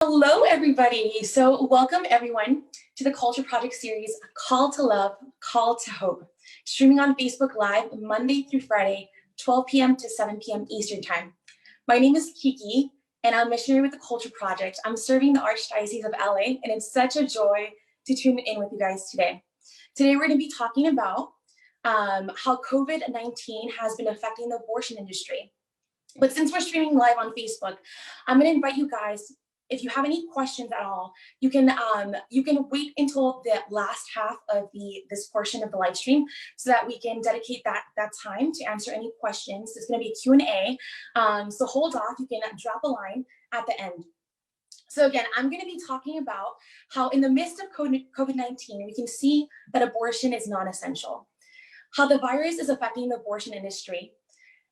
Hello, everybody. So welcome everyone to the Culture Project series, Call to Love, Call to Hope, streaming on Facebook Live Monday through Friday, 12 p.m. to 7 p.m. Eastern Time. My name is Kiki, and I'm a missionary with the Culture Project. I'm serving the Archdiocese of LA, and it's such a joy to tune in with you guys today. Today, we're going to be talking about how COVID-19 has been affecting the abortion industry. But since we're streaming live on Facebook, I'm going to invite you guys, if you have any questions at all, you can wait until the last half of this portion of the live stream so that we can dedicate that time to answer any questions. It's going to be a Q&A, so hold off. You can drop a line at the end. So again, I'm going to be talking about how in the midst of COVID-19, we can see that abortion is non-essential, how the virus is affecting the abortion industry,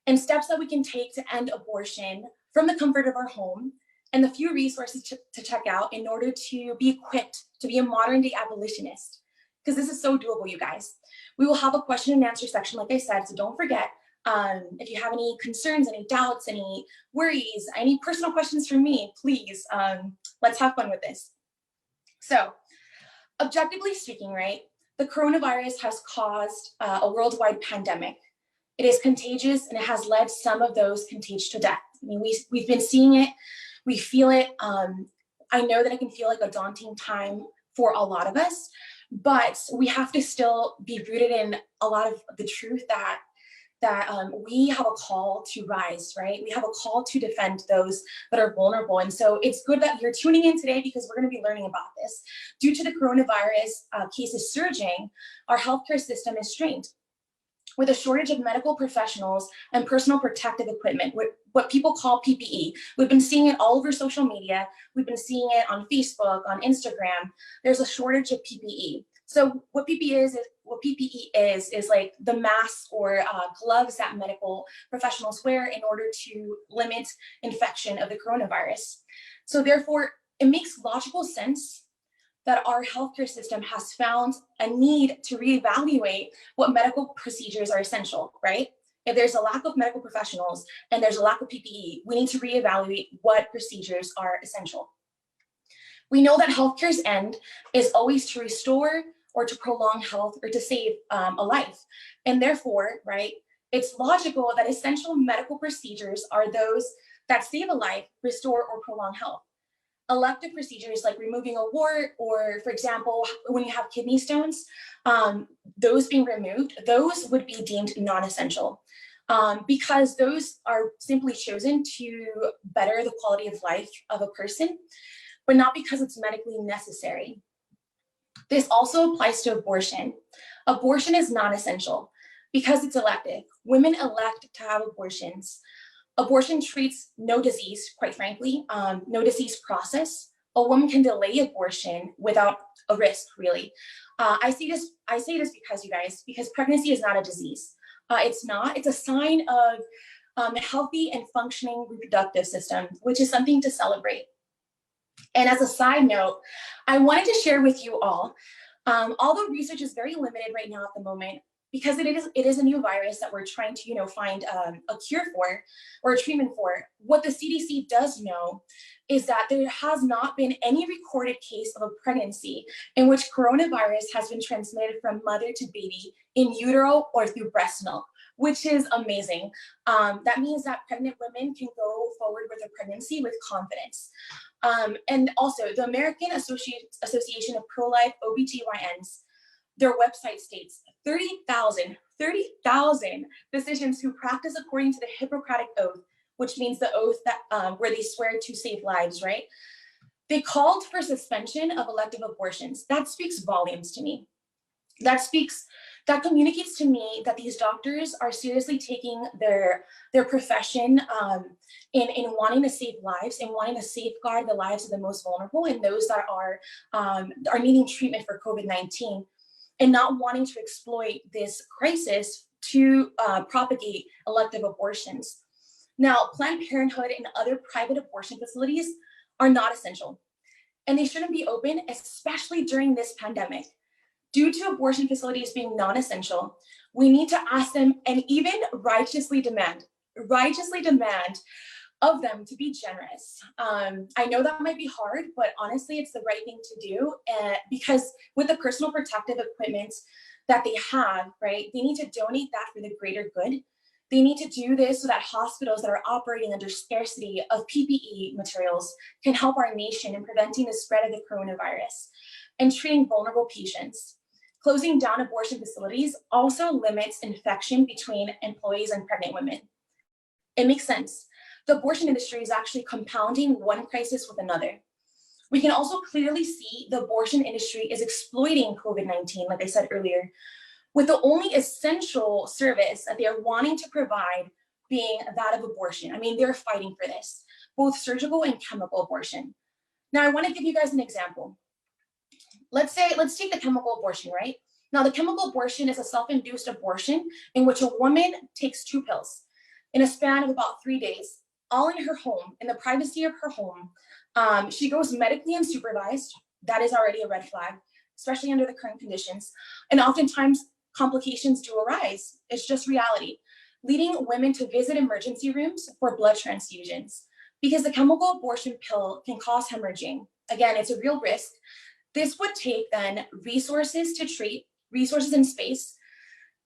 and steps that we can take to end abortion from the comfort of our home, and the few resources to check out in order to be equipped to be a modern day abolitionist. Because this is so doable, you guys. We will have a question and answer section, like I said, so don't forget, if you have any concerns, any doubts, any worries, any personal questions for me, please, let's have fun with this. So, objectively speaking, right, the coronavirus has caused a worldwide pandemic. It is contagious, and it has led some of those contagious to death. I mean, we've been seeing it, we feel it. I know that it can feel like a daunting time for a lot of us, but we have to still be rooted in a lot of the truth that we have a call to rise, right? We have a call to defend those that are vulnerable. And so it's good that you're tuning in today because we're going to be learning about this. Due to the coronavirus cases surging, our healthcare system is strained. With a shortage of medical professionals and personal protective equipment, what people call PPE. We've been seeing it all over social media. We've been seeing it on Facebook, on Instagram. There's a shortage of PPE. So what PPE is like the masks or gloves that medical professionals wear in order to limit infection of the coronavirus. So therefore, it makes logical sense that our healthcare system has found a need to reevaluate what medical procedures are essential, right? If there's a lack of medical professionals and there's a lack of PPE, we need to reevaluate what procedures are essential. We know that healthcare's end is always to restore or to prolong health or to save a life. And therefore, right, it's logical that essential medical procedures are those that save a life, restore, or prolong health. Elective procedures like removing a wart, or for example, when you have kidney stones, those being removed, those would be deemed non-essential because those are simply chosen to better the quality of life of a person, but not because it's medically necessary. This also applies to abortion. Abortion is non-essential because it's elective. Women elect to have abortions. Abortion treats no disease, quite frankly, no disease process. A woman can delay abortion without a risk, really. I say this because, you guys, because pregnancy is not a disease. It's a sign of a healthy and functioning reproductive system, which is something to celebrate. And as a side note, I wanted to share with you all, although research is very limited right now at the moment, because it is a new virus that we're trying to find a cure for or a treatment for. What the CDC does know is that there has not been any recorded case of a pregnancy in which coronavirus has been transmitted from mother to baby in utero or through breast milk, which is amazing. That means that pregnant women can go forward with a pregnancy with confidence. And also the American Association of Pro-Life OBGYNs, their website states 30,000 physicians who practice according to the Hippocratic Oath, which means the oath that where they swear to save lives, right? They called for suspension of elective abortions. That speaks volumes to me. That communicates to me that these doctors are seriously taking their profession in wanting to save lives and wanting to safeguard the lives of the most vulnerable and those that are needing treatment for COVID-19. And not wanting to exploit this crisis to propagate elective abortions. Now, Planned Parenthood and other private abortion facilities are not essential, and they shouldn't be open, especially during this pandemic. Due to abortion facilities being non-essential, we need to ask them and even righteously demand of them to be generous. I know that might be hard, but honestly, it's the right thing to do, because with the personal protective equipment that they have, right, they need to donate that for the greater good. They need to do this so that hospitals that are operating under scarcity of PPE materials can help our nation in preventing the spread of the coronavirus and treating vulnerable patients. Closing down abortion facilities also limits infection between employees and pregnant women. It makes sense. The abortion industry is actually compounding one crisis with another. We can also clearly see the abortion industry is exploiting COVID-19, like I said earlier, with the only essential service that they are wanting to provide being that of abortion. I mean, they're fighting for this, both surgical and chemical abortion. Now, I want to give you guys an example. Let's take the chemical abortion, right? Now, the chemical abortion is a self-induced abortion in which a woman takes 2 pills in a span of about 3 days, all in her home, in the privacy of her home. She goes medically unsupervised. That is already a red flag, especially under the current conditions. And oftentimes complications do arise. It's just reality, leading women to visit emergency rooms for blood transfusions because the chemical abortion pill can cause hemorrhaging. Again, it's a real risk. This would take then resources to treat, resources and space.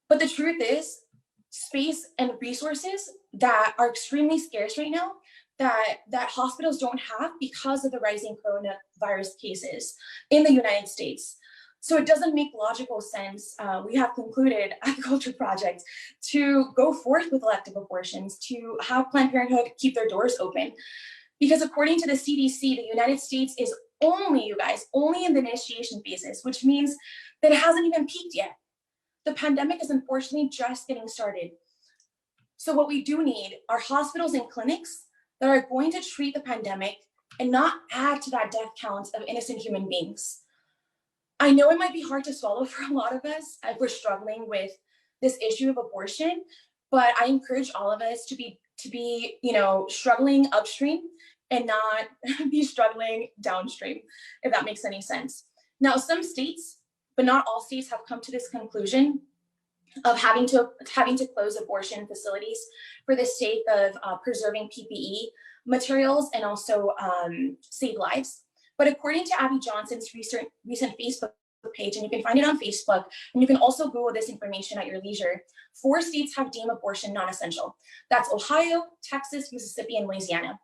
But the truth is, space and resources that are extremely scarce right now that hospitals don't have because of the rising coronavirus cases in the United States. So it doesn't make logical sense, we have concluded at the Culture Project, to go forth with elective abortions, to have Planned Parenthood keep their doors open. Because according to the CDC, the United States is only, you guys, only in the initiation phases, which means that it hasn't even peaked yet. The pandemic is unfortunately just getting started. So what we do need are hospitals and clinics that are going to treat the pandemic and not add to that death count of innocent human beings. I know it might be hard to swallow for a lot of us if we're struggling with this issue of abortion, but I encourage all of us to be struggling upstream and not be struggling downstream, if that makes any sense. Now, some states, but not all states, have come to this conclusion of having to close abortion facilities for the sake of preserving PPE materials and also save lives. But according to Abby Johnson's recent Facebook page, and you can find it on Facebook, and you can also Google this information at your leisure, 4 states have deemed abortion non-essential. That's Ohio, Texas, Mississippi, and Louisiana.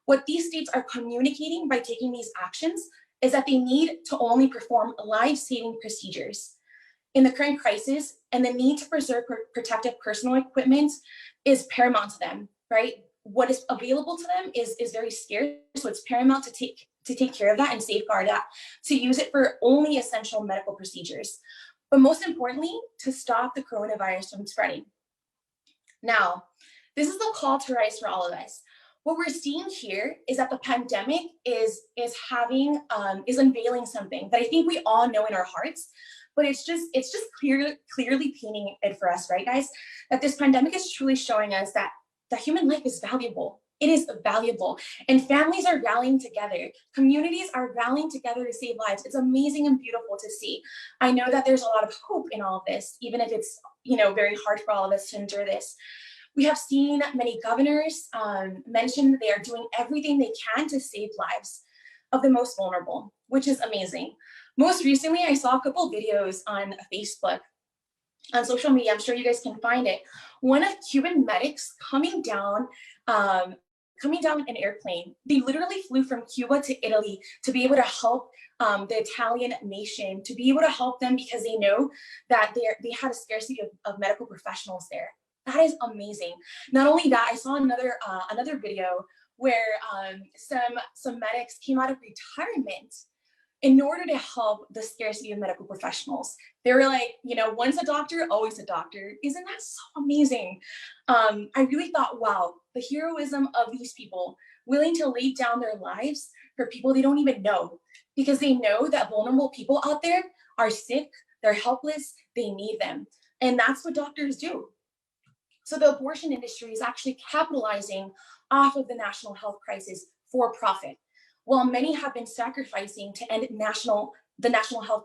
What these states are communicating by taking these actions is that they need to only perform life-saving procedures. In the current crisis, and the need to preserve protective personal equipment is paramount to them, right? What is available to them is very scarce, so it's paramount to take care of that and safeguard that, to use it for only essential medical procedures. But most importantly, to stop the coronavirus from spreading. Now, this is the call to rise for all of us. What we're seeing here is that the pandemic is unveiling something that I think we all know in our hearts, but it's just clearly painting it for us, right, guys? That this pandemic is truly showing us that human life is valuable. It is valuable, and families are rallying together. Communities are rallying together to save lives. It's amazing and beautiful to see. I know that there's a lot of hope in all of this, even if it's very hard for all of us to endure this. We have seen many governors mention that they are doing everything they can to save lives of the most vulnerable, which is amazing. Most recently, I saw a couple videos on Facebook, on social media. I'm sure you guys can find it. One of Cuban medics coming down an airplane. They literally flew from Cuba to Italy to be able to help the Italian nation, to be able to help them because they know that they had a scarcity of medical professionals there. That is amazing. Not only that, I saw another video where some medics came out of retirement in order to help the scarcity of medical professionals. They were like, once a doctor, always a doctor. Isn't that so amazing? I really thought, wow, the heroism of these people willing to lay down their lives for people they don't even know, because they know that vulnerable people out there are sick, they're helpless, they need them. And that's what doctors do. So the abortion industry is actually capitalizing off of the national health crisis for profit, while many have been sacrificing to end the national health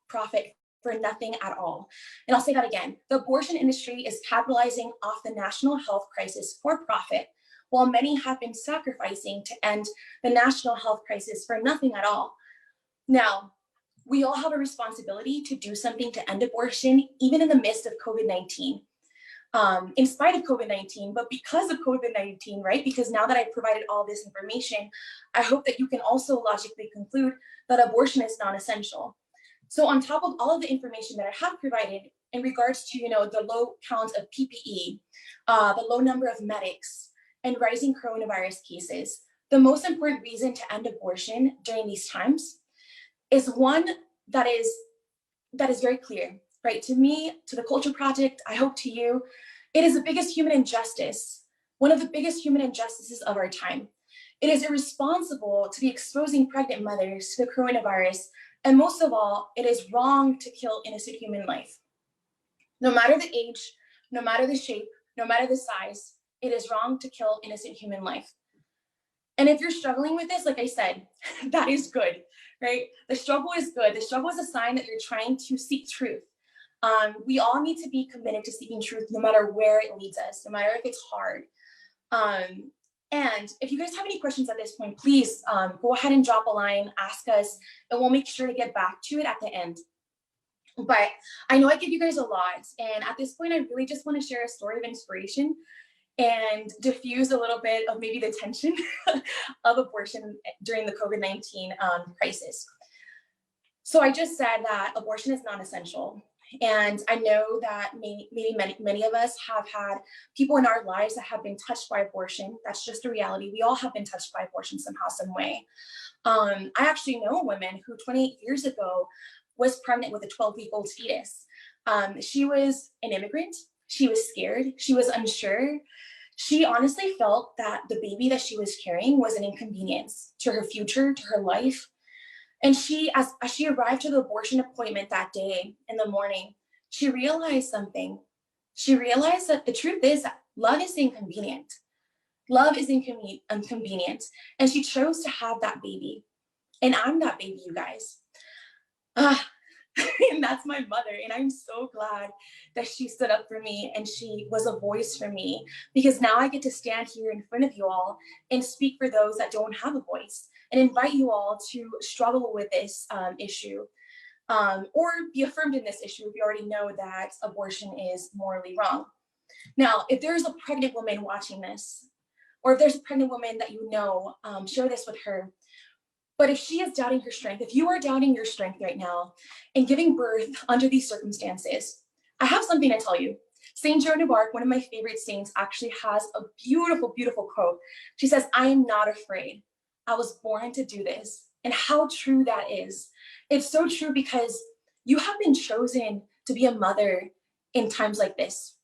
profit for nothing at all. And I'll say that again, the abortion industry is capitalizing off the national health crisis for profit, while many have been sacrificing to end the national health crisis for nothing at all. Now, we all have a responsibility to do something to end abortion, even in the midst of COVID-19. In spite of COVID-19, but because of COVID-19, right? Because now that I've provided all this information, I hope that you can also logically conclude that abortion is non-essential. So on top of all of the information that I have provided in regards to, the low counts of PPE, the low number of medics, and rising coronavirus cases, the most important reason to end abortion during these times is one that is very clear, right? To me, to the Culture Project, I hope to you, it is the biggest human injustice, one of the biggest human injustices of our time. It is irresponsible to be exposing pregnant mothers to the coronavirus, and most of all, it is wrong to kill innocent human life. No matter the age, no matter the shape, no matter the size, it is wrong to kill innocent human life. And if you're struggling with this, like I said, that is good, right? The struggle is good. The struggle is a sign that you're trying to seek truth. We all need to be committed to seeking truth, no matter where it leads us, no matter if it's hard. And if you guys have any questions at this point, please go ahead and drop a line, ask us, and we'll make sure to get back to it at the end. But I know I give you guys a lot. And at this point, I really just want to share a story of inspiration and diffuse a little bit of maybe the tension of abortion during the COVID-19 crisis. So I just said that abortion is non-essential. And I know that many of us have had people in our lives that have been touched by abortion. That's just a reality. We all have been touched by abortion somehow, some way. I actually know a woman who 28 years ago was pregnant with a 12-week-old fetus. She was an immigrant. She was scared. She was unsure. She honestly felt that the baby that she was carrying was an inconvenience to her future, to her life. And she, as she arrived to the abortion appointment that day in the morning, she realized something. She realized that the truth is that love is inconvenient. Love is inconvenient. And she chose to have that baby. And I'm that baby, you guys. And that's my mother. And I'm so glad that she stood up for me and she was a voice for me, because now I get to stand here in front of you all and speak for those that don't have a voice, and invite you all to struggle with this issue, or be affirmed in this issue if you already know that abortion is morally wrong. Now, if there's a pregnant woman watching this, or if there's a pregnant woman that you know, share this with her. But if she is doubting her strength, if you are doubting your strength right now and giving birth under these circumstances, I have something to tell you. Saint Joan of Arc, one of my favorite saints, actually has a beautiful, beautiful quote. She says, "I am not afraid. I was born to do this." And how true that is. It's so true, because you have been chosen to be a mother in times like this.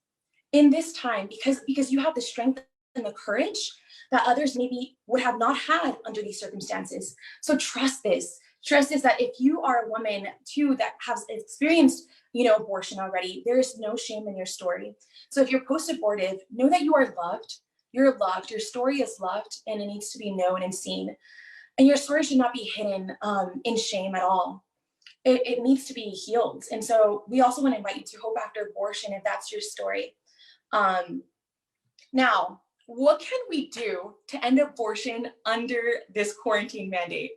In this time, because you have the strength and the courage that others maybe would have not had under these circumstances. So trust this. Trust this, that if you are a woman too that has experienced, abortion already, there is no shame in your story. So if you're post-abortive, know that you are loved. You're loved. Your story is loved, and it needs to be known and seen. And your story should not be hidden in shame at all. It needs to be healed. And so we also want to invite you to Hope After Abortion if that's your story. Now, what can we do to end abortion under this quarantine mandate?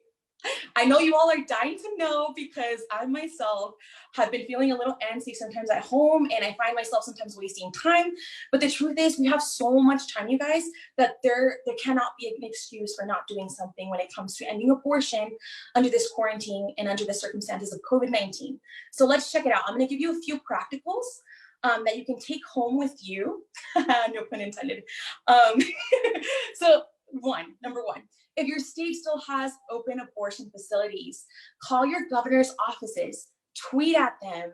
I know you all are dying to know, because I myself have been feeling a little antsy sometimes at home, and I find myself sometimes wasting time. But the truth is, we have so much time, you guys, that there cannot be an excuse for not doing something when it comes to ending abortion under this quarantine and under the circumstances of COVID-19. So let's check it out. I'm going to give you a few practicals that you can take home with you. No pun intended. So number one, if your state still has open abortion facilities, call your governor's offices, tweet at them,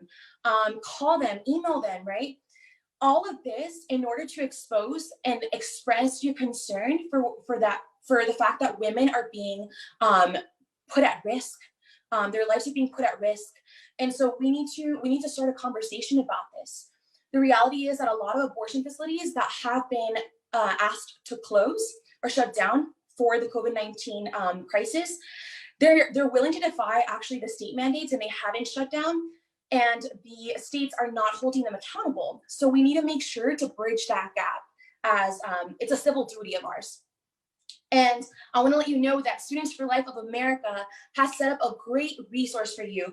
call them, email them, right? All of this in order to expose and express your concern for the fact that women are being put at risk. Their lives are being put at risk. And so we need to start a conversation about this. The reality is that a lot of abortion facilities that have been asked to close or shut down for the COVID-19 crisis, they're willing to defy actually the state mandates, and they haven't shut down, and the states are not holding them accountable. So we need to make sure to bridge that gap. as it's a civil duty of ours. And I want to let you know that Students for Life of America has set up a great resource for you.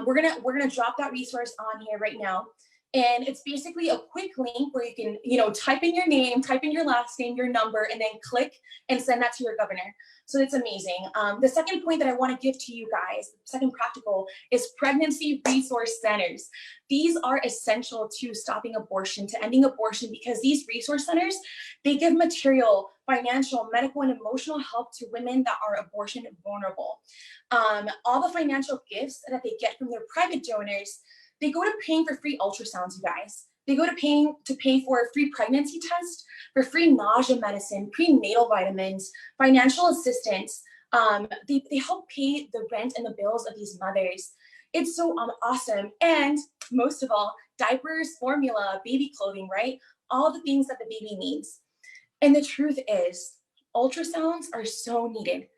We're gonna drop that resource on here right now. And it's basically a quick link where you can, type in your name, type in your last name, your number, and then click and send that to your governor. So it's amazing. The second point that I want to give to you guys, second practical, is pregnancy resource centers. These are essential to stopping abortion, to ending abortion, because these resource centers, they give material, financial, medical, and emotional help to women that are abortion vulnerable. All the financial gifts that they get from their private donors, they go to paying for free ultrasounds, you guys. They go to pay for a free pregnancy test, for free nausea medicine, prenatal vitamins, financial assistance. They help pay the rent and the bills of these mothers. It's so awesome. And most of all, diapers, formula, baby clothing, right? All the things that the baby needs. And the truth is, ultrasounds are so needed.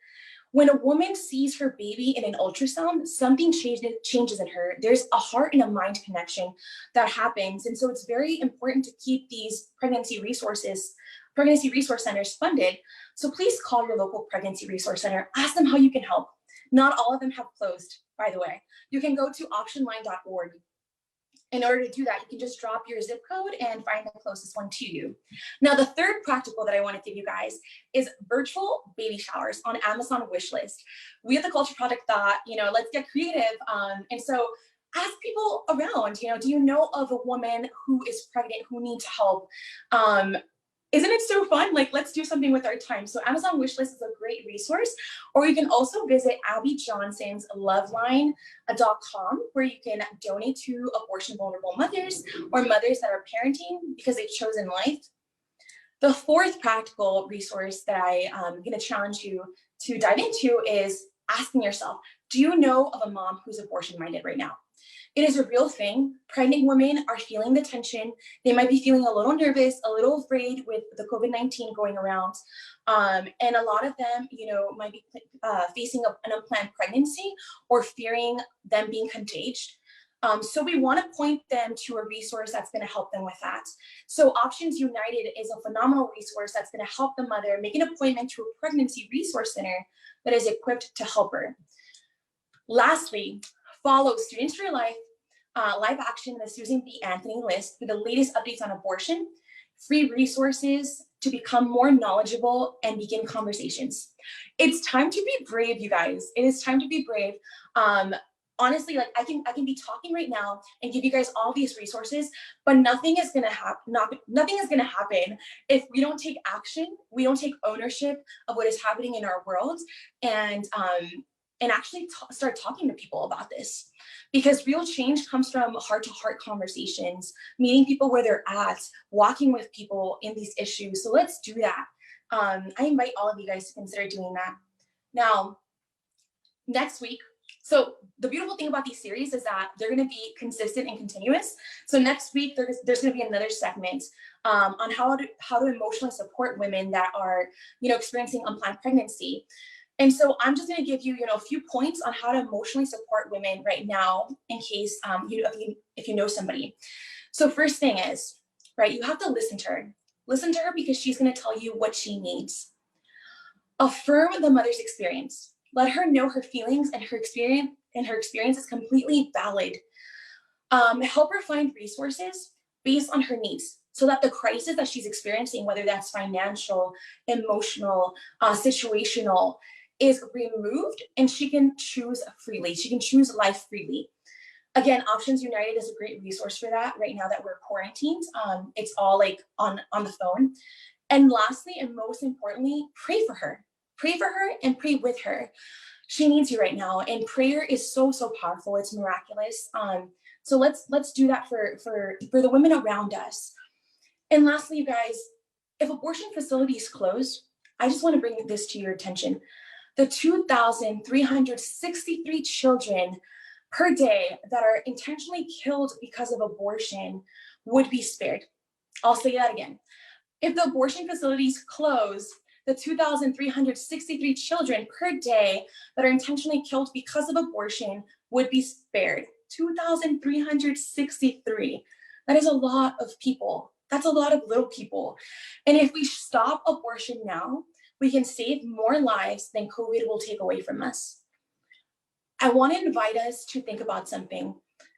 When a woman sees her baby in an ultrasound, something changes in her. There's a heart and a mind connection that happens. And so it's very important to keep these pregnancy resource centers funded. So please call your local pregnancy resource center. Ask them how you can help. Not all of them have closed, by the way. You can go to optionline.org. In order to do that, you can just drop your zip code and find the closest one to you. Now, the third practical that I want to give you guys is virtual baby showers on Amazon wishlist. We at the Culture Project thought, let's get creative. And so ask people around, do you know of a woman who is pregnant who needs help? Isn't it so fun? Like, let's do something with our time. So Amazon Wishlist is a great resource, or you can also visit Abby Johnson's loveline.com, where you can donate to abortion vulnerable mothers or mothers that are parenting because they've chosen life. The fourth practical resource that I am going to challenge you to dive into is asking yourself, do you know of a mom who's abortion minded right now? It is a real thing. Pregnant women are feeling the tension. They might be feeling a little nervous, a little afraid with the COVID-19 going around. And a lot of them, might be facing an unplanned pregnancy or fearing them being contagious. So we want to point them to a resource that's going to help them with that. So Options United is a phenomenal resource that's going to help the mother make an appointment to a pregnancy resource center that is equipped to help her. Lastly, follow Students for Life live action in the Susan B. Anthony list for the latest updates on abortion, free resources to become more knowledgeable and begin conversations. It's time to be brave, you guys. It is time to be brave. Honestly, like I can be talking right now and give you guys all these resources, but nothing is gonna happen. Nothing is gonna happen if we don't take action. We don't take ownership of what is happening in our world, and actually start talking to people about this, because real change comes from heart-to-heart conversations, meeting people where they're at, walking with people in these issues. So let's do that. I invite all of you guys to consider doing that. Now, next week, so the beautiful thing about these series is that they're going to be consistent and continuous. So next week, there's going to be another segment on how to emotionally support women that are, experiencing unplanned pregnancy. And so I'm just going to give you, a few points on how to emotionally support women right now, in case if you know somebody. So first thing is, right, you have to listen to her. Listen to her because she's going to tell you what she needs. Affirm the mother's experience. Let her know her feelings and her experience is completely valid. Help her find resources based on her needs, so that the crisis that she's experiencing, whether that's financial, emotional, situational, is removed, and she can choose freely. She can choose life freely. Again, Options United is a great resource for that right now that we're quarantined. It's all like on the phone. And lastly, and most importantly, pray for her. Pray for her and pray with her. She needs you right now, and prayer is so powerful. It's miraculous. So let's do that for the women around us. And lastly, you guys, if abortion facilities close, I just want to bring this to your attention. The 2,363 children per day that are intentionally killed because of abortion would be spared. I'll say that again. If the abortion facilities close, the 2,363 children per day that are intentionally killed because of abortion would be spared. 2,363. That is a lot of people. That's a lot of little people. And if we stop abortion now, we can save more lives than COVID will take away from us. I want to invite us to think about something.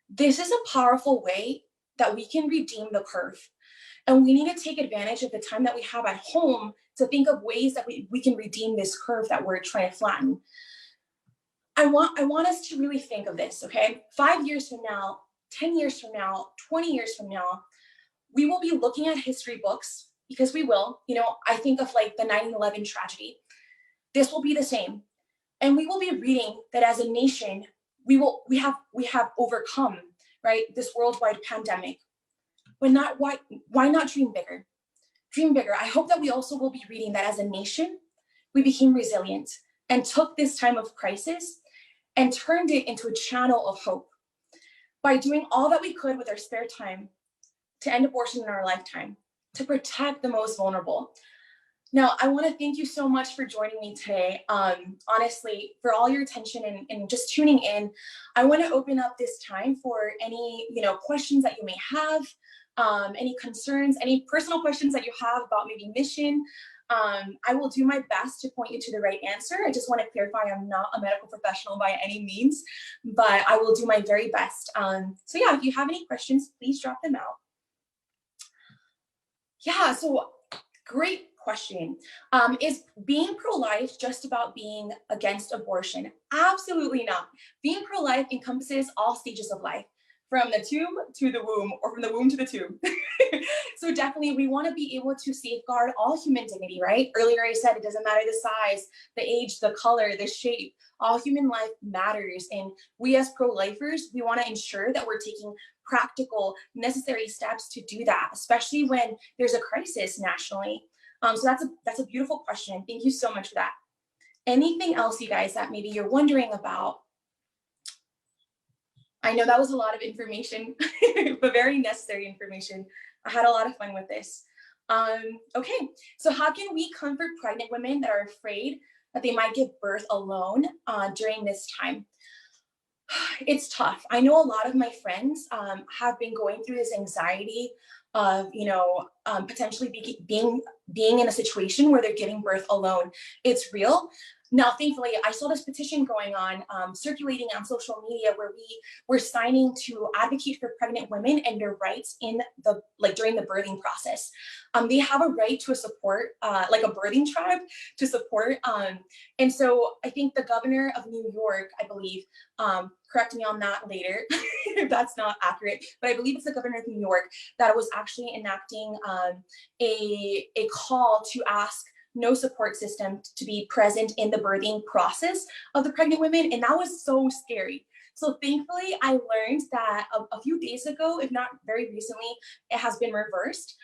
This is a powerful way that we can redeem the curve. And we need to take advantage of the time that we have at home to think of ways that we can redeem this curve that we're trying to flatten. I want us to really think of this, okay? 5 years from now, 10 years from now, 20 years from now, we will be looking at history books, because we will. You know, I think of like the 9/11 tragedy. This will be the same. And we will be reading that as a nation, we have overcome, right, this worldwide pandemic. But not why not dream bigger? Dream bigger. I hope that we also will be reading that as a nation, we became resilient and took this time of crisis and turned it into a channel of hope by doing all that we could with our spare time to end abortion in our lifetime, to protect the most vulnerable. Now, I want to thank you so much for joining me today. Honestly, for all your attention and just tuning in. I want to open up this time for any questions that you may have, any concerns, any personal questions that you have about maybe mission. I will do my best to point you to the right answer. I just want to clarify, I'm not a medical professional by any means, but I will do my very best. So yeah, if you have any questions, please drop them out. Yeah, so great question. Is being pro-life just about being against abortion? Absolutely not. Being pro-life encompasses all stages of life, from the tomb to the womb, or from the womb to the tomb. So definitely we want to be able to safeguard all human dignity, right? Earlier I said it doesn't matter the size, the age, the color, the shape, all human life matters. And we as pro-lifers, we want to ensure that we're taking practical, necessary steps to do that, especially when there's a crisis nationally. So that's a beautiful question. Thank you so much for that. Anything else, you guys, that maybe you're wondering about? I know that was a lot of information, but very necessary information. I had a lot of fun with this. Okay, so how can we comfort pregnant women that are afraid that they might give birth alone during this time? It's tough. I know a lot of my friends have been going through this anxiety of, potentially being in a situation where they're giving birth alone. It's real. Now, thankfully, I saw this petition going on, circulating on social media, where we were signing to advocate for pregnant women and their rights during the birthing process. They have a right to a support, like a birthing tribe to support. And so I think the governor of New York, I believe, correct me on that later if that's not accurate, but I believe it's the governor of New York that was actually enacting a call to ask no support system to be present in the birthing process of the pregnant women. And that was so scary. So thankfully, I learned that a few days ago, if not very recently, it has been reversed.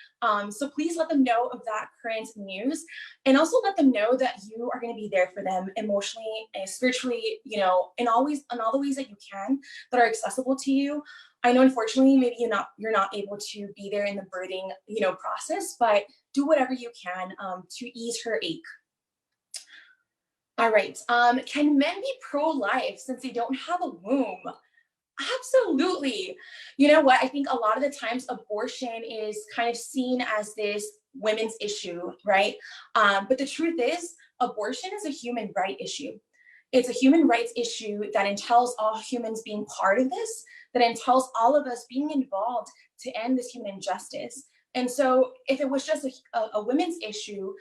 So please let them know of that current news, and also let them know that you are going to be there for them emotionally and spiritually, in all the ways that you can that are accessible to you. I know, unfortunately, maybe you're not able to be there in the birthing, process, but do whatever you can to ease her ache. All right. Can men be pro-life since they don't have a womb? Absolutely. You know what? I think a lot of the times abortion is kind of seen as this women's issue, right? But the truth is, abortion is a human right issue. It's a human rights issue that entails all humans being part of this, that entails all of us being involved to end this human injustice. And so if it was just a women's issue,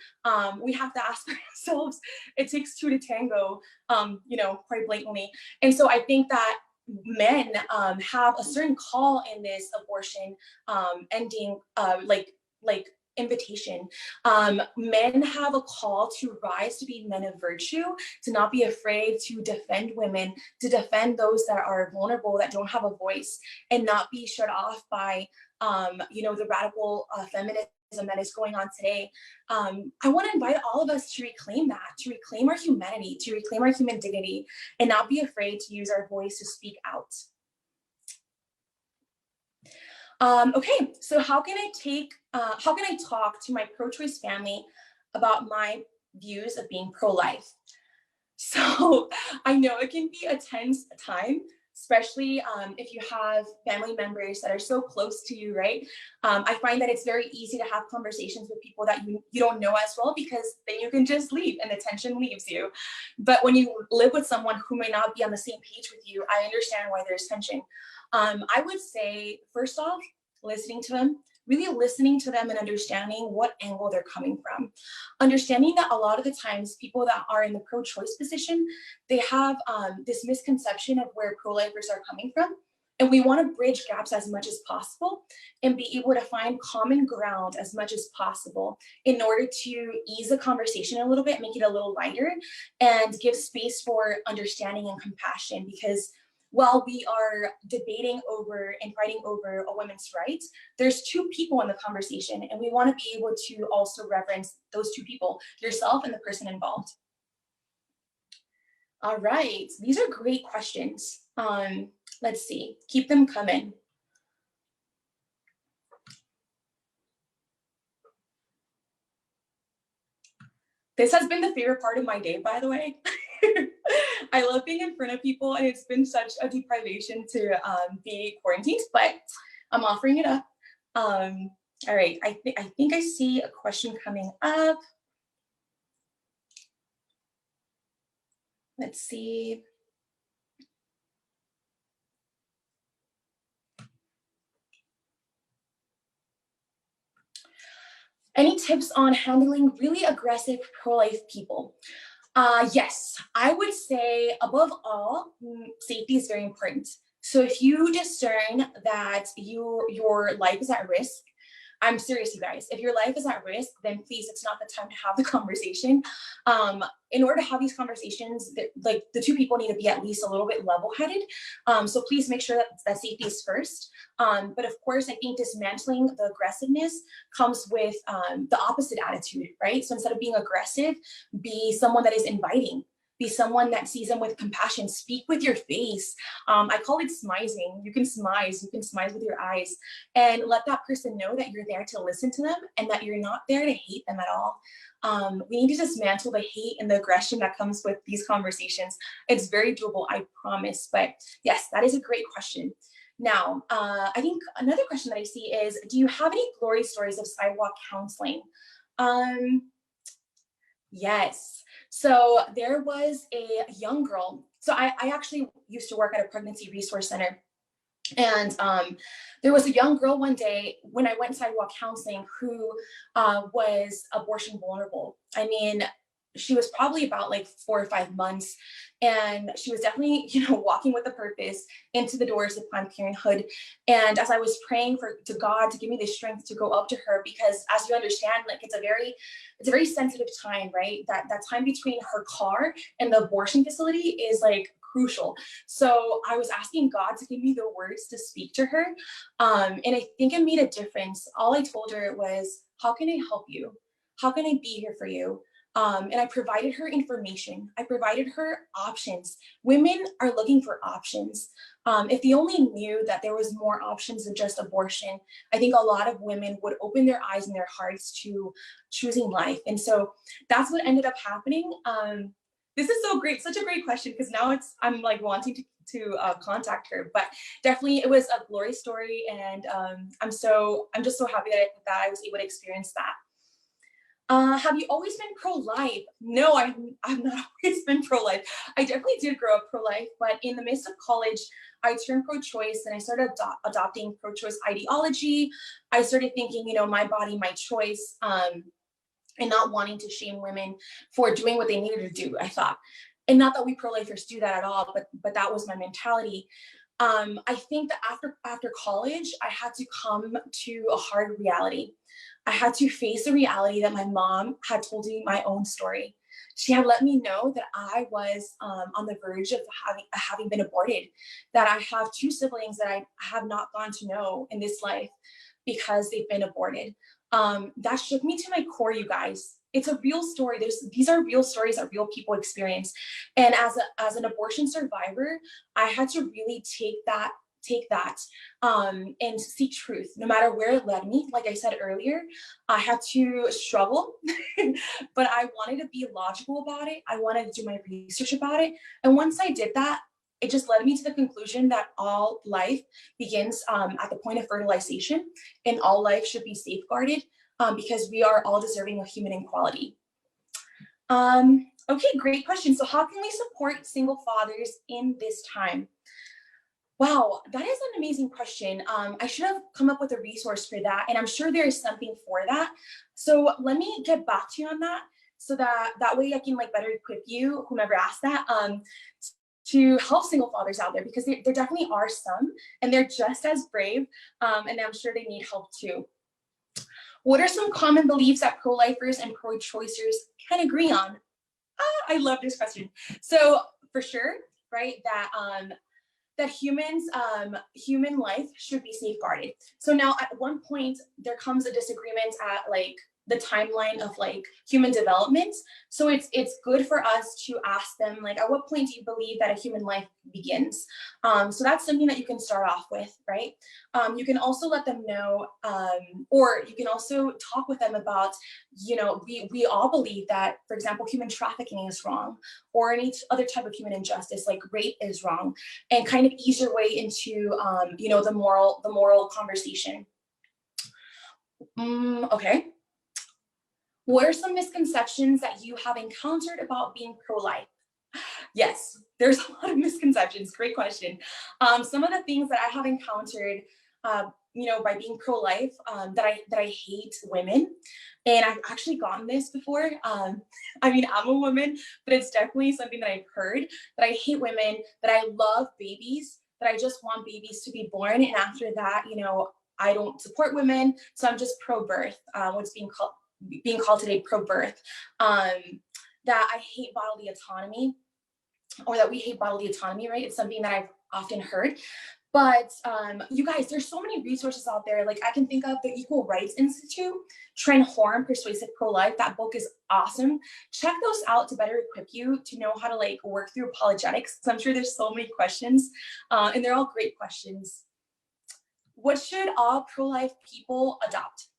we have to ask ourselves, it takes two to tango, quite blatantly. And so I think that men have a certain call in this abortion ending, invitation. Men have a call to rise to be men of virtue, to not be afraid to defend women, to defend those that are vulnerable, that don't have a voice, and not be shut off by the radical feminism that is going on today. I want to invite all of us to reclaim that, to reclaim our humanity, to reclaim our human dignity, and not be afraid to use our voice to speak out. Okay, so how can I talk to my pro-choice family about my views of being pro-life? So I know it can be a tense time. especially if you have family members that are so close to you, right? I find that it's very easy to have conversations with people that you don't know as well, because then you can just leave and the tension leaves you. But when you live with someone who may not be on the same page with you, I understand why there's tension. I would say, first off, listening to them, really listening to them and understanding what angle they're coming from. Understanding that a lot of the times people that are in the pro-choice position, they have this misconception of where pro-lifers are coming from. And we want to bridge gaps as much as possible and be able to find common ground as much as possible in order to ease the conversation a little bit, make it a little lighter, and give space for understanding and compassion. Because while we are debating over and fighting over a woman's rights, there's two people in the conversation, and we want to be able to also reverence those two people, yourself and the person involved. All right, these are great questions. Let's see, keep them coming. This has been the favorite part of my day, by the way. I love being in front of people, and it's been such a deprivation to be quarantined, but I'm offering it up. All right, I think I see a question coming up. Let's see. Any tips on handling really aggressive pro-life people? Yes, I would say above all, safety is very important. So if you discern that your life is at risk, I'm serious, you guys. If your life is at risk, then please, it's not the time to have the conversation. In order to have these conversations, like the two people need to be at least a little bit level-headed. So please make sure that safety is first. But of course, I think dismantling the aggressiveness comes with the opposite attitude, right? So instead of being aggressive, be someone that is inviting. Be someone that sees them with compassion. Speak with your face. I call it smizing. You can smize with your eyes, and let that person know that you're there to listen to them and that you're not there to hate them at all. We need to dismantle the hate and the aggression that comes with these conversations. It's very doable, I promise. But yes, that is a great question. Now, I think another question that I see is, do you have any glory stories of sidewalk counseling? Yes. So there was a young girl. So I actually used to work at a pregnancy resource center. And there was a young girl one day when I went sidewalk counseling who was abortion vulnerable. I mean, she was probably about like 4 or 5 months, and she was definitely, walking with a purpose into the doors of Planned Parenthood. And as I was praying to God to give me the strength to go up to her, because as you understand, like it's a very sensitive time, right? That time between her car and the abortion facility is like crucial. So I was asking God to give me the words to speak to her. And I think it made a difference. All I told her was, how can I help you? How can I be here for you? And I provided her information. I provided her options. Women are looking for options. If they only knew that there was more options than just abortion, I think a lot of women would open their eyes and their hearts to choosing life. And so that's what ended up happening. This is so great, such a great question, because now I'm like wanting to contact her. But definitely it was a glory story, and I'm just so happy that I was able to experience that. Have you always been pro-life? No, I've not always been pro-life. I definitely did grow up pro-life, but in the midst of college, I turned pro-choice and I started adopting pro-choice ideology. I started thinking, my body, my choice, and not wanting to shame women for doing what they needed to do, I thought. And not that we pro-lifers do that at all, but that was my mentality. I think that after college, I had to come to a hard reality. I had to face the reality that my mom had told me my own story. She had let me know that I was on the verge of having been aborted, that I have 2 siblings that I have not gone to know in this life because they've been aborted. That shook me to my core, you guys. It's a real story. These are real stories that real people experience. And as an abortion survivor, I had to really take that and seek truth, no matter where it led me. Like I said earlier, I had to struggle, but I wanted to be logical about it. I wanted to do my research about it. And once I did that, it just led me to the conclusion that all life begins at the point of fertilization, and all life should be safeguarded because we are all deserving of human equality. Okay, great question. So how can we support single fathers in this time? Wow, that is an amazing question. I should have come up with a resource for that, and I'm sure there is something for that. So let me get back to you on that, so that way I can like better equip you, whomever asked that, to help single fathers out there, because there definitely are some, and they're just as brave, and I'm sure they need help too. What are some common beliefs that pro-lifers and pro-choicers can agree on? I love this question. So for sure, right, that humans, human life should be safeguarded. So now at one point, there comes a disagreement at like the timeline of like human development. So it's good for us to ask them, like, at what point do you believe that a human life begins? So that's something that you can start off with, right? You can also let them know, or you can also talk with them about, you know, we all believe that, for example, human trafficking is wrong, or any other type of human injustice, like rape is wrong, and kind of ease your way into, you know, the moral conversation. Okay. What are some misconceptions that you have encountered about being pro-life? Yes, there's a lot of misconceptions. Great question. Some of the things that I have encountered, you know, by being pro-life, that I hate women, and I've actually gotten this before. I mean, I'm a woman, but it's definitely something that I've heard, that I hate women, that I love babies, that I just want babies to be born, and after that, you know, I don't support women, so I'm just pro-birth. What's being called today pro-birth. That I hate bodily autonomy, or that we hate bodily autonomy, right? It's something that I've often heard. But you guys, there's so many resources out there. Like I can think of the Equal Rights Institute, Transform Persuasive Pro-Life. That book is awesome. Check those out to better equip you to know how to like work through apologetics. So I'm sure there's so many questions, and they're all great questions. What should all pro-life people adopt?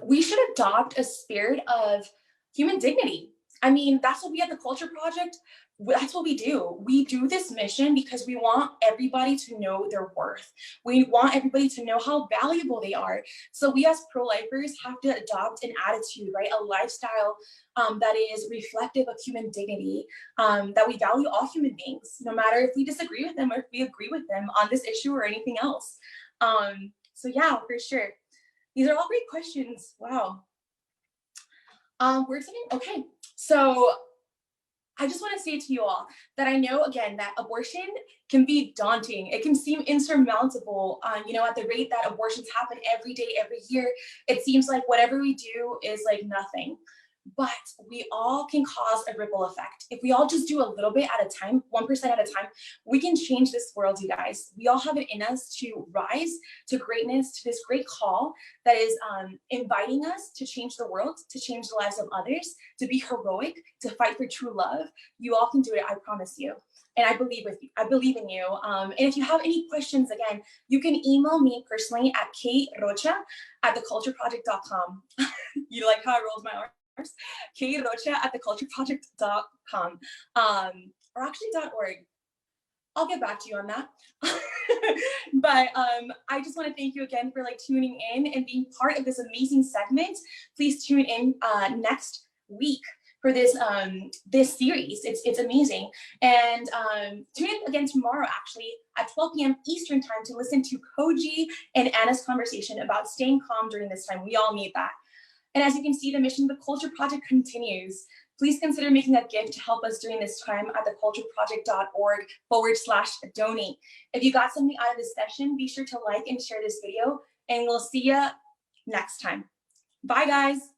We should adopt a spirit of human dignity. I mean, that's what we at the Culture Project, that's what we do. We do this mission because we want everybody to know their worth. We want everybody to know how valuable they are. So we as pro-lifers have to adopt an attitude, right? A lifestyle that is reflective of human dignity, that we value all human beings, no matter if we disagree with them or if we agree with them on this issue or anything else. So yeah, for sure. These are all great questions. Wow. Where's something? Okay. So I just want to say to you all that I know, again, that abortion can be daunting. It can seem insurmountable, you know, at the rate that abortions happen every day, every year. It seems like whatever we do is like nothing. But we all can cause a ripple effect. If we all just do a little bit at a time, 1% at a time, we can change this world, you guys. We all have it in us to rise to greatness, to this great call that is inviting us to change the world, to change the lives of others, to be heroic, to fight for true love. You all can do it, I promise you. And I believe in you. And if you have any questions, again, you can email me personally at katerocha@thecultureproject.com. You like how I rolled my R? katerocha@thecultureproject.com, or actually .org. I'll get back to you on that. But I just want to thank you again for like tuning in and being part of this amazing segment. Please tune in next week for this this series. It's amazing. And tune in again tomorrow, actually, at 12 p.m. Eastern time, to listen to Koji and Anna's conversation about staying calm during this time. We all need that. And as you can see, the mission of the Culture Project continues. Please consider making a gift to help us during this time at thecultureproject.org/donate. If you got something out of this session, be sure to like and share this video, and we'll see you next time. Bye, guys.